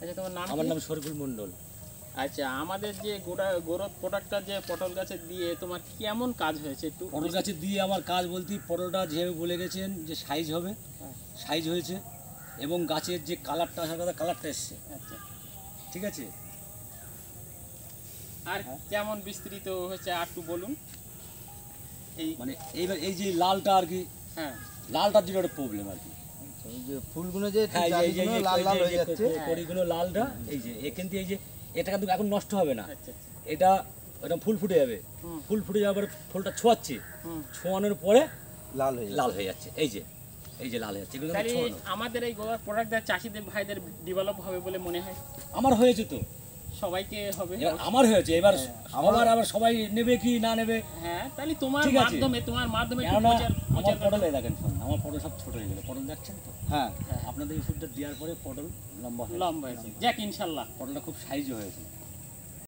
আচ্ছা তোমার নাম? আমার নাম শরীফুল মণ্ডল। আচ্ছা আমাদের যে গ্রোথ প্রোডাক্টটা যে পটল গাছে দিয়ে তোমার কেমন কাজ হয়েছে একটু? পটল গাছে দিয়ে আমার কাজ বলতে পটলটা যেভাবে বলে গেছেন যে সাইজ হবে, সাইজ হয়েছে এবং গাছের যে কালারটা আসার কথা কালারটা এসছে। আচ্ছা ঠিক আছে। আর কেমন বিস্তৃত হয়েছে আর একটু বলুন। এই মানে এইবার এই যে লালটা আর কি, হ্যাঁ লালটার যেটা একটা প্রবলেম আর কি। এই যে ফুলগুলো যে হ্যাঁ এই যে লাল লাল হয়ে যাচ্ছে, কড়িগুলো লালটা এই যে এখান থেকে এই যে এটা কিন্তু এখন নষ্ট হবে না, আচ্ছা আচ্ছা এটা এটা ফুল ফুটে যাবে, হুম। ফুল ফুটে যাওয়ার পরে ফুলটা ছোঁয়াচ্ছে, হুম। ছোঁয়ানোর পরে লাল হয়ে যাচ্ছে। লাল হয়ে যাচ্ছে। এই যে লাল হয়ে যাচ্ছে, এগুলো কিন্তু তাহলে ছোঁয়ানো। আমাদের এই গ্রোথ প্রোডাক্টটা চাষিদের ভাইদের ডেভেলপ হবে বলে মনে হয়? আমার হয়েছে তো, সবাইকে হবে? এবার আমার হয়েছে, এবার আমার আবার সবাই নেবে কি না নেবে। হ্যাঁ তাহলে তোমার ঠিক আছে। মাধ্যমে একটু কেননা আমার প্রচার পটল এই দেখেন, শোন, আমার পটল সব ছোট হয়ে গেল, পটল দেখছেন তো, হ্যাঁ আপনাদের ওষুধটা দেওয়ার পরে পটল লম্বা হয়েছে, লম্বা হয়েছে যাক ইনশাল্লাহ। পটলটা খুব সাইজও হয়েছে।